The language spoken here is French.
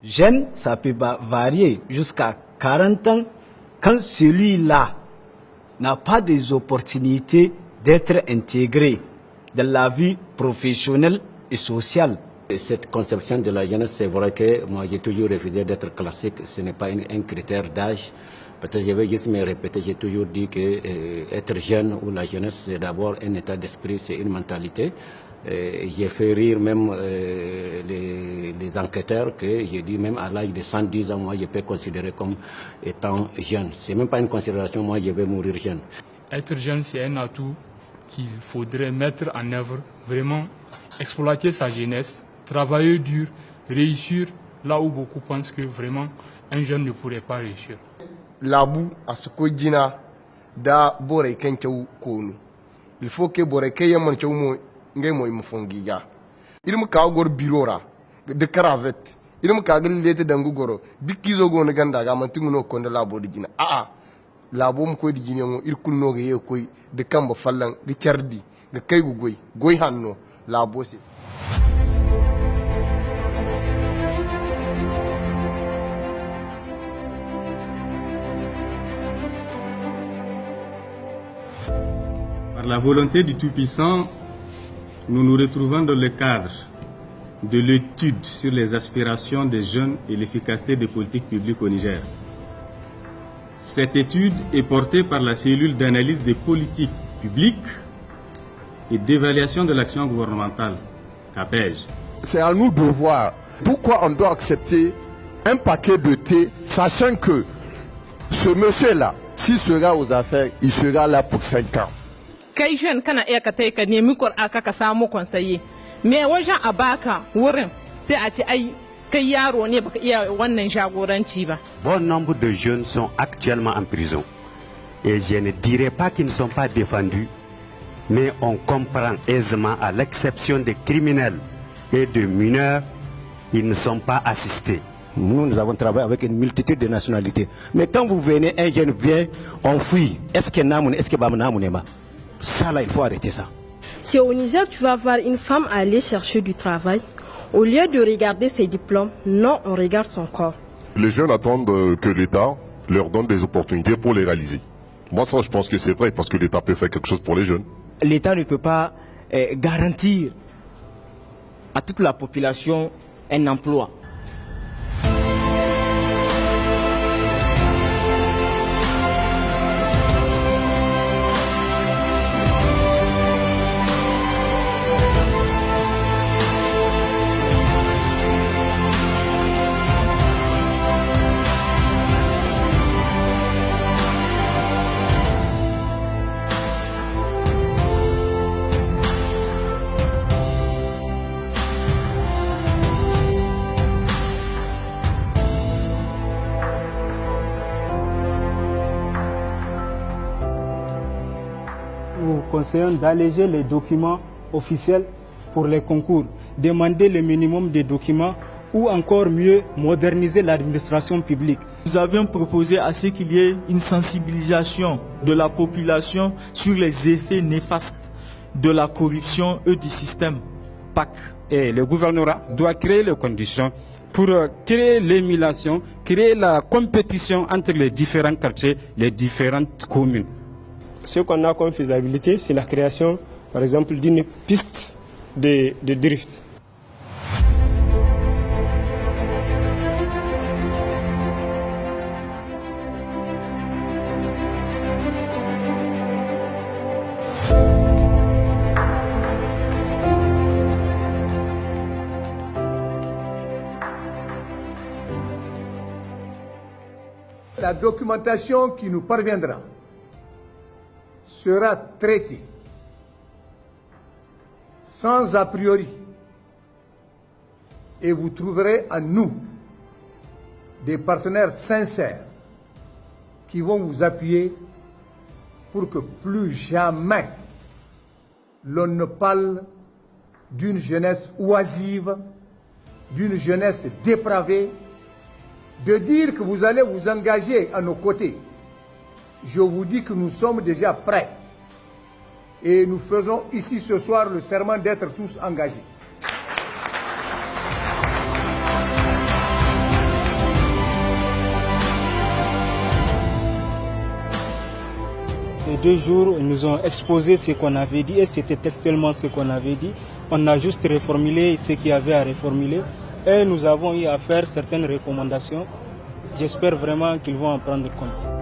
Jeune, ça peut varier jusqu'à 40 ans quand celui-là n'a pas des opportunités d'être intégré dans la vie professionnelle et sociale. Cette conception de la jeunesse, c'est vrai que moi j'ai toujours refusé d'être classique, ce n'est pas un critère d'âge. Peut-être je vais juste me répéter, j'ai toujours dit que être jeune ou la jeunesse, c'est d'abord un état d'esprit, c'est une mentalité. J'ai fait rire même les enquêteurs que j'ai dit même à l'âge de 110 ans, moi je peux considérer comme étant jeune. C'est même pas une considération, moi je vais mourir jeune. Être jeune, c'est un atout qu'il faudrait mettre en œuvre, vraiment exploiter sa jeunesse, travailler dur, réussir là où beaucoup pensent que vraiment un jeune ne pourrait pas réussir. Labu a ce que dina da bore kenchau konu. Il faut que bore keye manchau mo ngay moy mo fongiga. Ilmu ka gor birora de cravate. Ilmu ka gal lete dangu goro. Bikizo go ne ganda ga mantingu no konde labo di dina. Labo mo ko di dina mo ir kunno ge ye koy de kamba fallan de chardi de kaygu goy hanno labo se. Par la volonté du Tout-Puissant, nous nous retrouvons dans le cadre de l'étude sur les aspirations des jeunes et l'efficacité des politiques publiques au Niger. Cette étude est portée par la cellule d'analyse des politiques publiques et d'évaluation de l'action gouvernementale, CAPEJ. C'est à nous de voir pourquoi on doit accepter un paquet de thé, sachant que ce monsieur-là, s'il sera aux affaires, il sera là pour 5 ans. Kai jeune kana iya ka tai ka nemi Qur'aka ka samu konsaye me wajen a baka wurin sai a ce ai kai yaro ne baka iya wannan jagoranci ba. Bon nombre de jeunes sont actuellement en prison et je ne dirais pas qu'ils ne sont pas défendus, mais on comprend aisément, à l'exception des criminels et de mineurs, ils ne sont pas assistés. Nous avons travaillé avec une multitude de nationalités, mais quand vous venez, un jeune vient, on fuit. Est-ce que Namoun, est-ce que Bamnamounema? Ça là, il faut arrêter ça. Si au Niger, tu vas voir une femme aller chercher du travail, au lieu de regarder ses diplômes, non, on regarde son corps. Les jeunes attendent que l'État leur donne des opportunités pour les réaliser. Moi, ça, je pense que c'est vrai, parce que l'État peut faire quelque chose pour les jeunes. L'État ne peut pas garantir à toute la population un emploi. Nous conseillons d'alléger les documents officiels pour les concours, demander le minimum de documents ou encore mieux moderniser l'administration publique. Nous avions proposé à ce qu'il y ait une sensibilisation de la population sur les effets néfastes de la corruption et du système PAC. Et le gouvernement doit créer les conditions pour créer l'émulation, créer la compétition entre les différents quartiers, les différentes communes. Ce qu'on a comme faisabilité, c'est la création, par exemple, d'une piste de drift. La documentation qui nous parviendra sera traitée sans a priori et vous trouverez en nous des partenaires sincères qui vont vous appuyer pour que plus jamais l'on ne parle d'une jeunesse oisive, d'une jeunesse dépravée, de dire que vous allez vous engager à nos côtés. Je vous dis que nous sommes déjà prêts et nous faisons ici ce soir le serment d'être tous engagés. 2 jours, ils nous ont exposé ce qu'on avait dit et c'était textuellement ce qu'on avait dit. On a juste reformulé ce qu'il y avait à reformuler et nous avons eu à faire certaines recommandations. J'espère vraiment qu'ils vont en prendre compte.